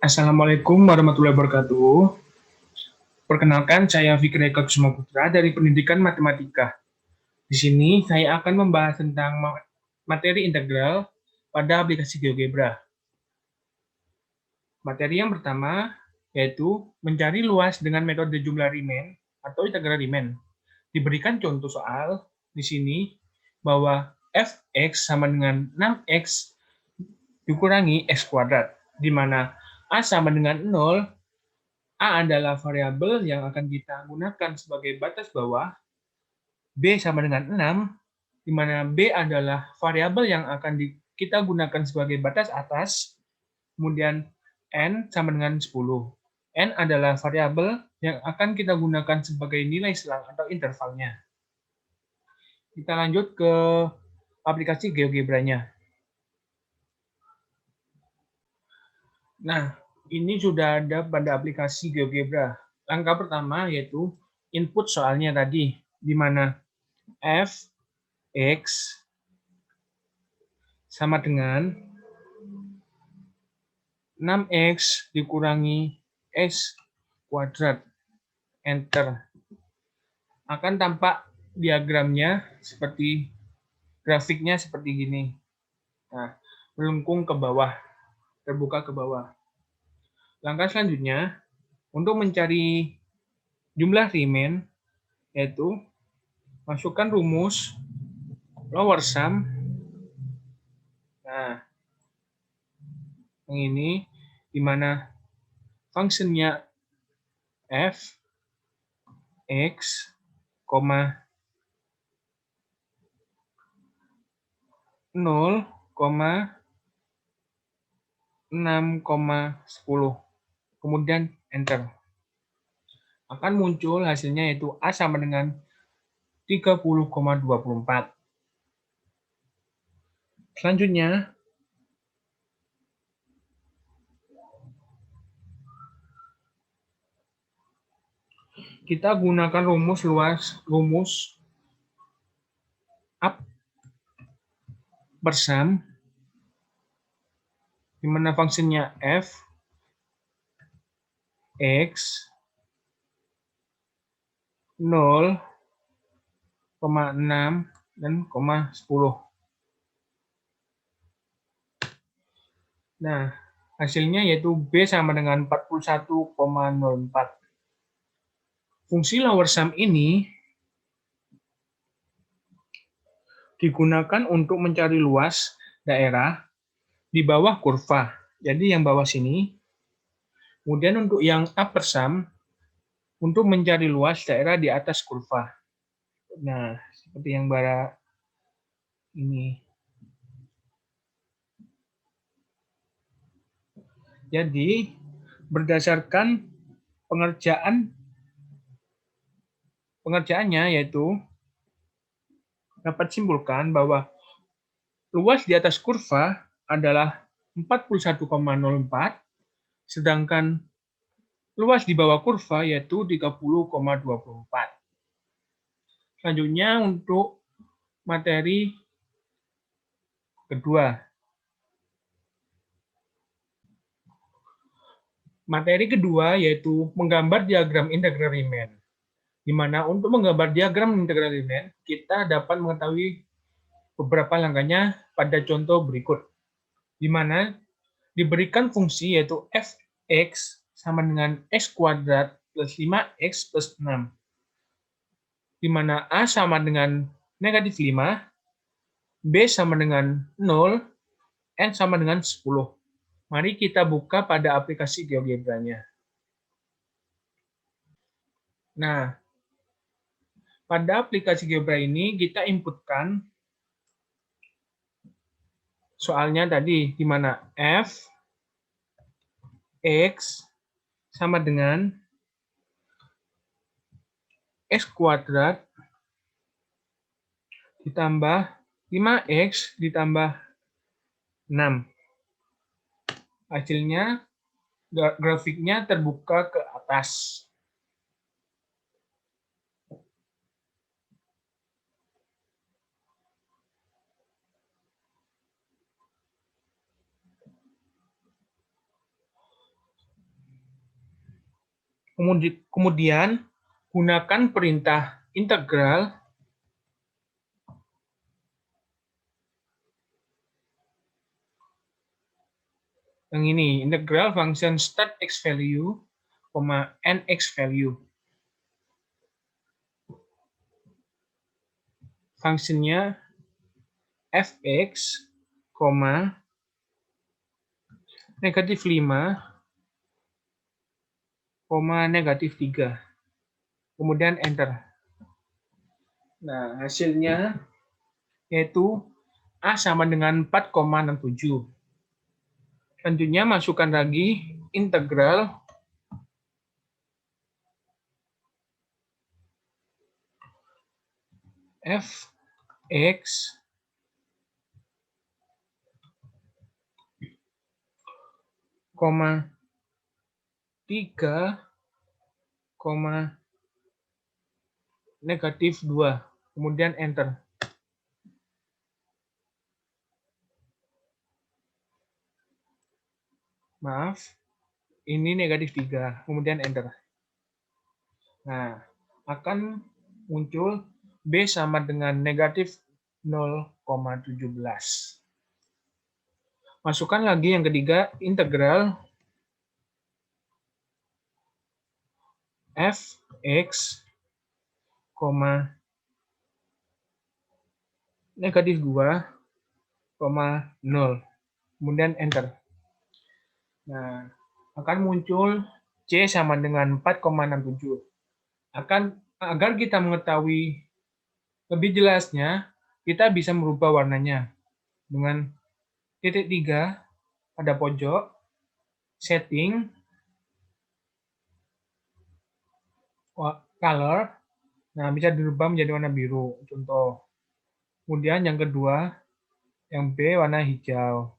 Assalamualaikum warahmatullahi wabarakatuh. Perkenalkan, saya Fikri Eka Kusuma Putra dari Pendidikan Matematika. Di sini saya akan membahas tentang materi integral pada aplikasi GeoGebra. Materi yang pertama yaitu mencari luas dengan metode jumlah Riemann atau integral Riemann. Diberikan contoh soal di sini bahwa f(x) sama dengan 6x dikurangi x kuadrat, di mana a sama dengan 0. A adalah variabel yang akan kita gunakan sebagai batas bawah, B sama dengan 6, di mana B adalah variabel yang akan kita gunakan sebagai batas atas, kemudian N sama dengan 10. N adalah variabel yang akan kita gunakan sebagai nilai selang atau intervalnya. Kita lanjut ke aplikasi GeoGebra-nya. Nah, ini sudah ada pada aplikasi GeoGebra. Langkah pertama yaitu input soalnya tadi, di mana f x sama dengan 6x dikurangi x kuadrat. Enter. Akan tampak diagramnya seperti grafiknya seperti gini. Nah, melengkung ke bawah, terbuka ke bawah. Langkah selanjutnya, untuk mencari jumlah Riemann, yaitu masukkan rumus lower sum. Nah, yang ini di mana fungsinya f x, 0, 6,10. Kemudian enter. Akan muncul hasilnya yaitu A sama dengan 30,24. Selanjutnya, kita gunakan rumus upper sum, di mana fungsinya f x 0, 6, dan 10. Nah, hasilnya yaitu B sama dengan 41,04. Fungsi lower sum ini digunakan untuk mencari luas daerah di bawah kurva. Jadi yang bawah sini. Kemudian untuk yang upper sum, untuk mencari luas daerah di atas kurva. Nah, seperti yang bara ini. Jadi, berdasarkan pengerjaannya yaitu dapat simpulkan bahwa luas di atas kurva adalah 41,04, sedangkan luas di bawah kurva yaitu 30,24. Selanjutnya untuk materi kedua. Materi kedua yaitu menggambar diagram integral Riemann. Di mana untuk menggambar diagram integral Riemann, kita dapat mengetahui beberapa langkahnya pada contoh berikut. Di mana diberikan fungsi yaitu f(x) sama dengan x kuadrat plus 5x plus 6. Di mana a sama dengan negatif 5, b sama dengan 0, n sama dengan 10. Mari kita buka pada aplikasi GeoGebra-nya. Nah, pada aplikasi GeoGebra ini kita inputkan soalnya tadi, di mana f x sama dengan x kuadrat ditambah 5x ditambah 6. Hasilnya grafiknya terbuka ke atas. Kemudian gunakan perintah integral yang ini, integral function start x value, n x value. Fungsinya fx, negatif 5, negatif 3. Kemudian enter. Nah, hasilnya yaitu A sama dengan 4,67. Selanjutnya masukkan lagi integral fx koma 3, negatif 2. Kemudian enter. Maaf, ini negatif 3. Kemudian enter. Nah, akan muncul B sama dengan negatif 0,17. Masukkan lagi yang ketiga, integral fx, negatif 2, 0. Kemudian enter. Nah, akan muncul C sama dengan 4,67. Agar kita mengetahui lebih jelasnya, kita bisa merubah warnanya dengan titik 3 pada pojok, setting, color. Nah, bisa dirubah menjadi warna biru, contoh. Kemudian yang kedua, yang B warna hijau.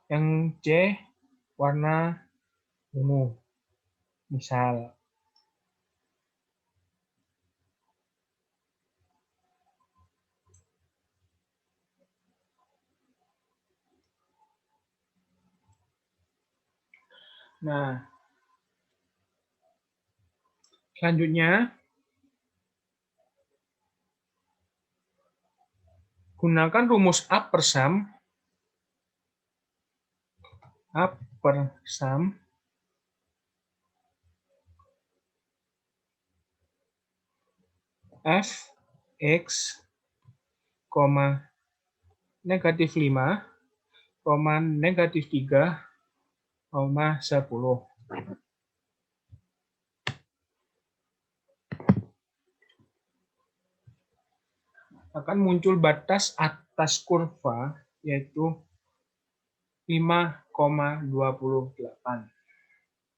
Yang C warna ungu, misal. Nah, selanjutnya gunakan rumus A per sum fx, negatif 5, negatif 3, 10. Akan muncul batas atas kurva, yaitu 5,28.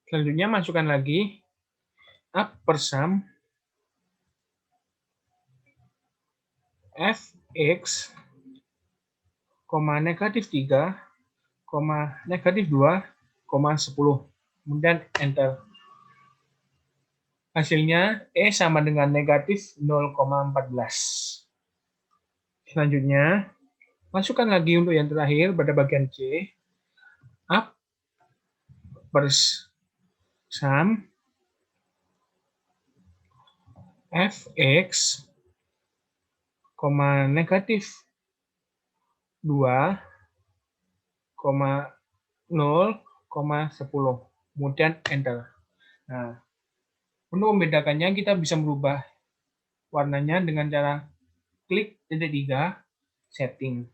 Selanjutnya masukkan lagi A per sum fx, negatif 3, negatif 2, 10. Kemudian enter. Hasilnya E sama dengan negatif 0,14. Selanjutnya, masukkan lagi untuk yang terakhir pada bagian C. A per sum fx, negatif 2, 0,10. Kemudian enter. Nah, untuk membedakannya kita bisa merubah warnanya dengan cara klik titik 3, setting.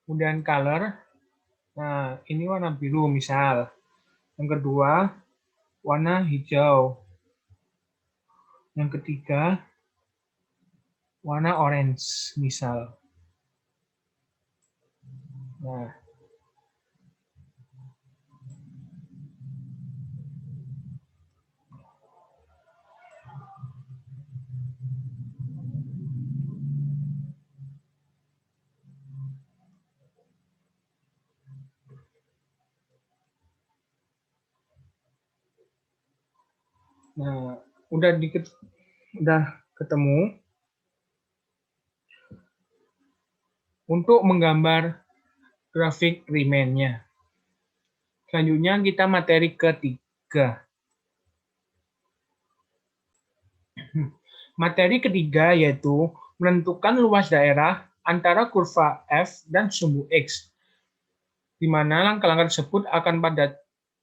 Kemudian color. Nah, ini warna biru misal. Yang kedua, warna hijau. Yang ketiga, warna orange misal. Nah, udah ketemu. untuk menggambar grafik remain-nya. Selanjutnya kita materi ketiga. Materi ketiga yaitu menentukan luas daerah antara kurva F dan sumbu X, di mana langkah-langkah tersebut akan pada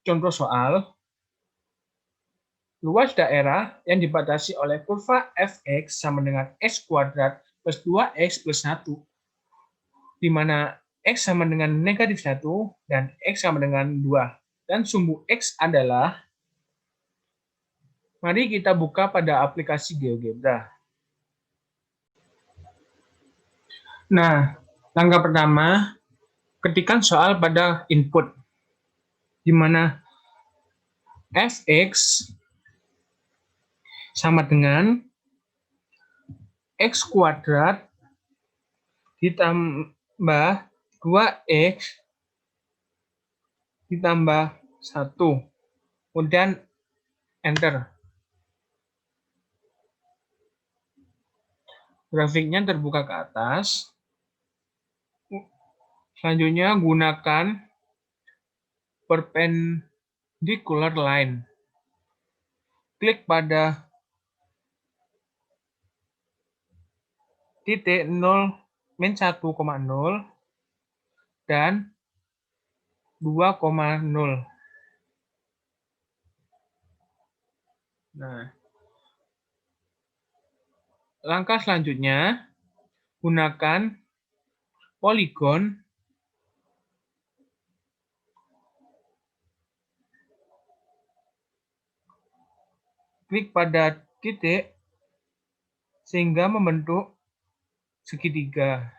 contoh soal luas daerah yang dibatasi oleh kurva Fx sama dengan x kuadrat plus 2x plus 1, di mana x sama dengan negatif 1 dan x sama dengan 2. Dan sumbu x adalah, mari kita buka pada aplikasi GeoGebra. Nah, langkah pertama, ketikkan soal pada input, di mana Fx sama dengan x kuadrat ditambah 2x ditambah 1. Kemudian enter. Grafiknya terbuka ke atas. Selanjutnya gunakan perpendicular line. Klik pada titik 0 min 1,0 dan 2,0. Nah, langkah selanjutnya gunakan poligon klik pada titik sehingga membentuk segitiga.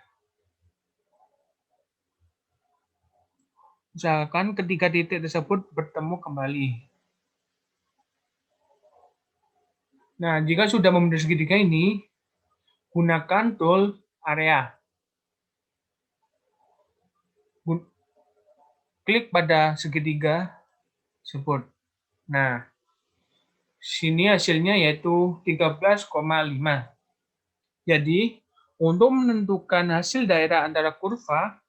Usahakan ketiga titik tersebut bertemu kembali. Nah, jika sudah membentuk segitiga ini, gunakan tool area. Klik pada segitiga tersebut. Nah, sini hasilnya yaitu 13,5. Jadi, untuk menentukan hasil daerah antara kurva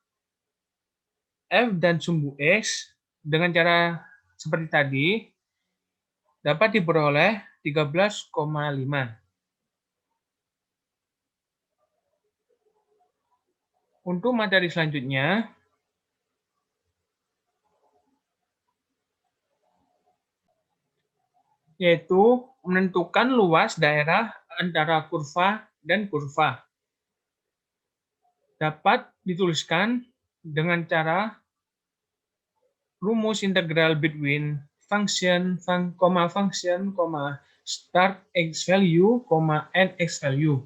F dan sumbu X dengan cara seperti tadi, dapat diperoleh 13,5. Untuk materi selanjutnya, yaitu menentukan luas daerah antara kurva dan kurva. Dapat dituliskan dengan cara rumus integral between function, start x value, end x value.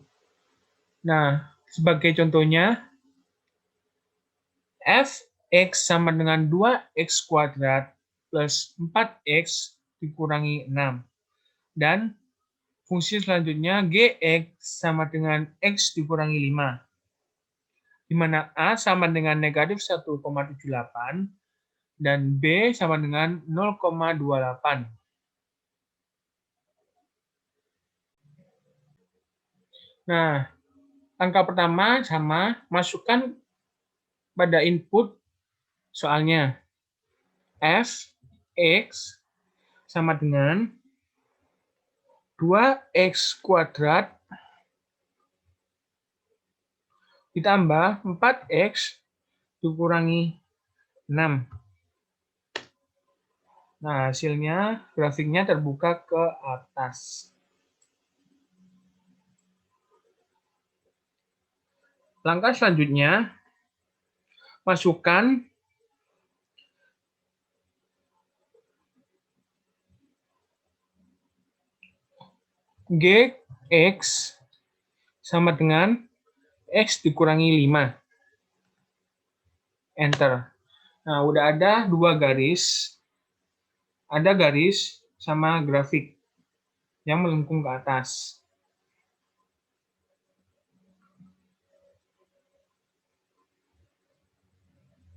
Nah, sebagai contohnya, Fx sama dengan 2x kuadrat plus 4x dikurangi 6. Dan fungsi selanjutnya Gx sama dengan X dikurangi 5. Di mana A sama dengan negatif 1,78 dan B sama dengan 0,28. Nah, angka pertama sama, masukkan pada input soalnya. Fx sama dengan 2x kuadrat ditambah 4x dikurangi 6. Nah, hasilnya grafiknya terbuka ke atas. Langkah selanjutnya, masukkan Gx sama dengan X dikurangi 5. Enter. Nah, udah ada dua garis. Ada garis sama grafik yang melengkung ke atas.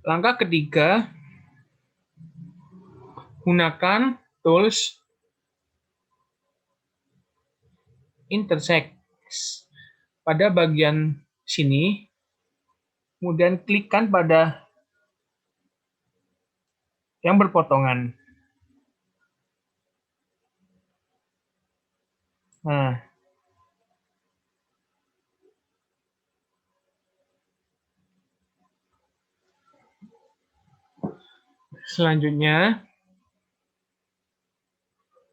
Langkah ketiga, gunakan tools intersect. Pada bagian sini, Kemudian klikkan pada yang berpotongan. Nah, selanjutnya,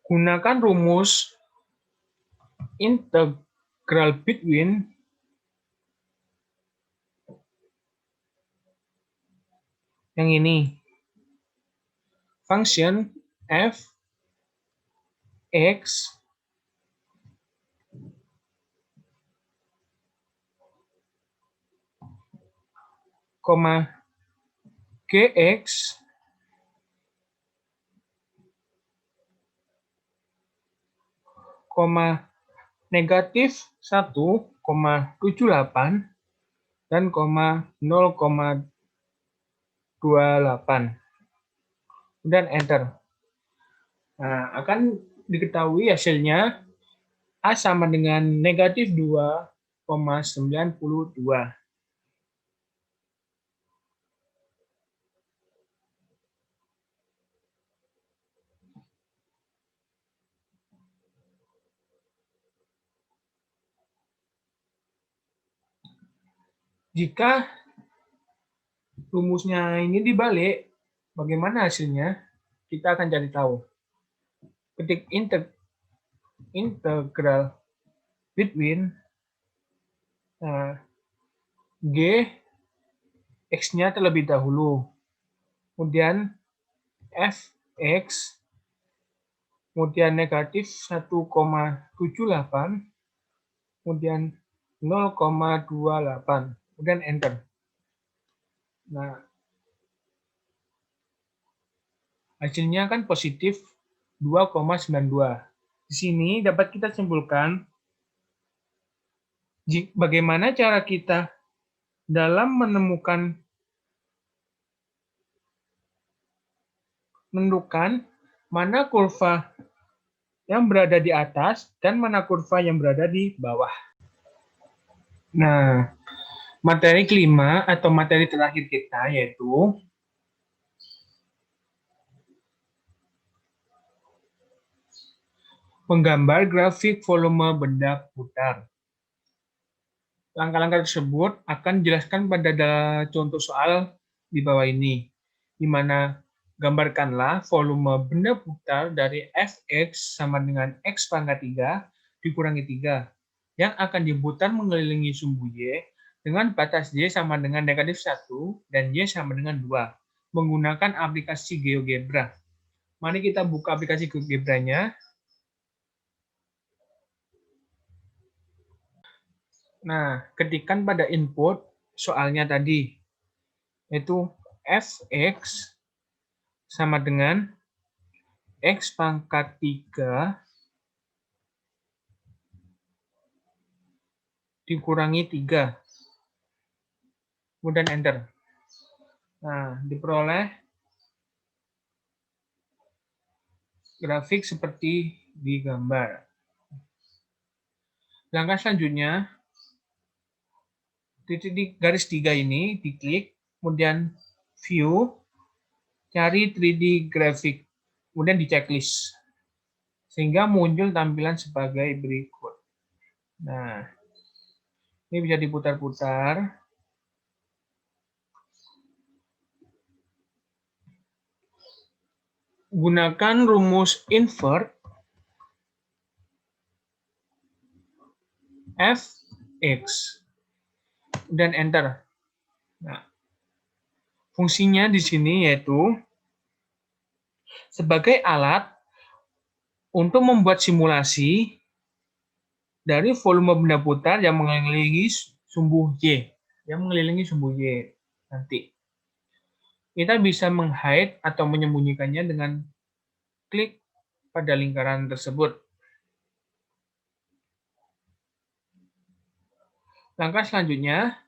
gunakan rumus integral between yang ini. Function f x gx negatif 1,78 dan 0,28 dan enter. Nah, akan diketahui hasilnya A sama dengan negatif 2,92. Jika rumusnya ini dibalik, bagaimana hasilnya? Kita akan cari tahu. Ketik integral between G X-nya terlebih dahulu, kemudian Fx, kemudian negatif 1,78, kemudian 0,28, kemudian enter. Nah, hasilnya kan positif 2,92. Di sini dapat kita simpulkan bagaimana cara kita dalam menentukan mana kurva yang berada di atas dan mana kurva yang berada di bawah. Nah, materi kelima atau materi terakhir kita yaitu menggambar grafik volume benda putar. Langkah-langkah tersebut akan dijelaskan pada contoh soal di bawah ini, di mana gambarkanlah volume benda putar dari Fx sama dengan X pangkat 3 dikurangi 3, yang akan diputar mengelilingi sumbu Y dengan batas Y sama dengan negatif 1 dan Y sama dengan 2, menggunakan aplikasi GeoGebra. Mari kita buka aplikasi GeoGebra-nya. Nah, ketikkan pada input soalnya tadi, yaitu Fx sama dengan X pangkat 3 dikurangi 3. Kemudian enter. Nah, diperoleh grafik seperti di gambar. Langkah selanjutnya, titik di garis 3 ini diklik, kemudian view, cari 3D grafik, kemudian di checklist, sehingga muncul tampilan sebagai berikut. Nah, ini bisa diputar-putar. Gunakan rumus invert Fx dan enter. Nah, fungsinya di sini yaitu sebagai alat untuk membuat simulasi dari volume benda putar yang mengelilingi sumbu Y, nanti. Kita bisa meng-hide atau menyembunyikannya dengan klik pada lingkaran tersebut. Langkah selanjutnya,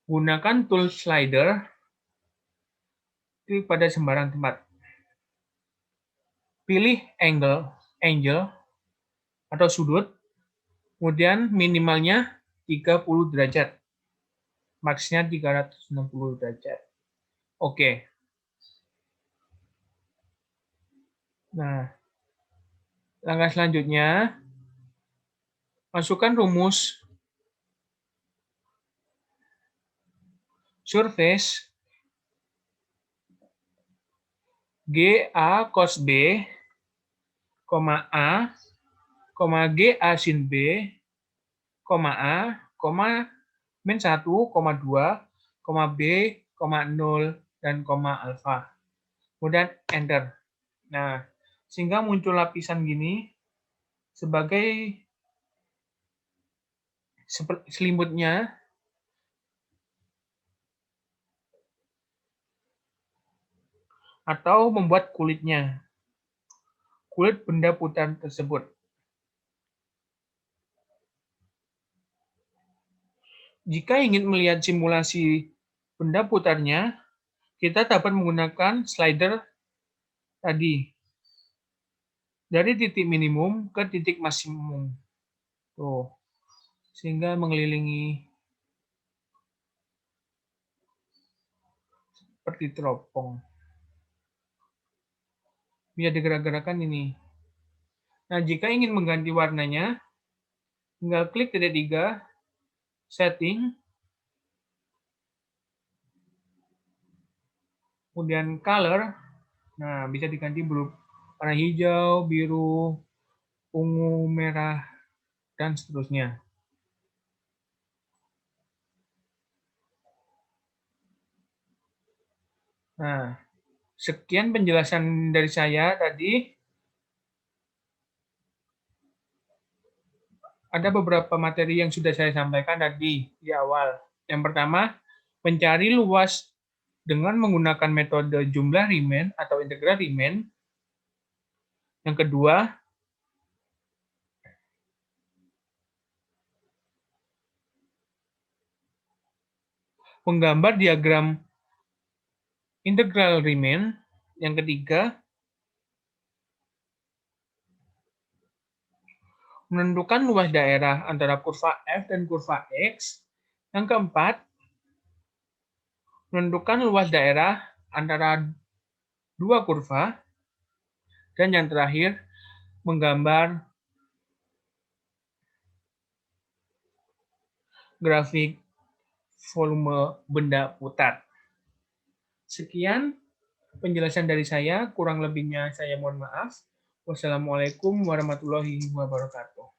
gunakan tool slider, klik pada sembarang tempat. Pilih angle atau sudut, kemudian minimalnya 30 derajat. Maksnya 360 derajat. Oke. Nah, langkah selanjutnya, masukkan rumus surface GA cos B, A, GA sin B, A, min 1, 2, B, 0, dan alfa. Kemudian enter. Nah, sehingga muncul lapisan gini sebagai selimutnya atau membuat kulitnya. Kulit benda putar tersebut. Jika ingin melihat simulasi benda putarnya, kita dapat menggunakan slider tadi. Dari titik minimum ke titik maksimum. Tuh. Sehingga mengelilingi seperti teropong. Bisa digerak-gerakan ini. Nah, jika ingin mengganti warnanya, tinggal klik titik 3, setting, kemudian color. Nah, bisa diganti warna hijau, biru, ungu, merah, dan seterusnya. Nah, sekian penjelasan dari saya tadi. Ada beberapa materi yang sudah saya sampaikan tadi di awal. Yang pertama, mencari luas dengan menggunakan metode jumlah Riemann atau integral Riemann. Yang kedua, menggambar diagram integral Riemann. Yang ketiga, menentukan luas daerah antara kurva F dan kurva X. Yang keempat, menentukan luas daerah antara dua kurva. Dan yang terakhir, menggambar grafik volume benda putar. Sekian penjelasan dari saya, kurang lebihnya saya mohon maaf. Wassalamualaikum warahmatullahi wabarakatuh.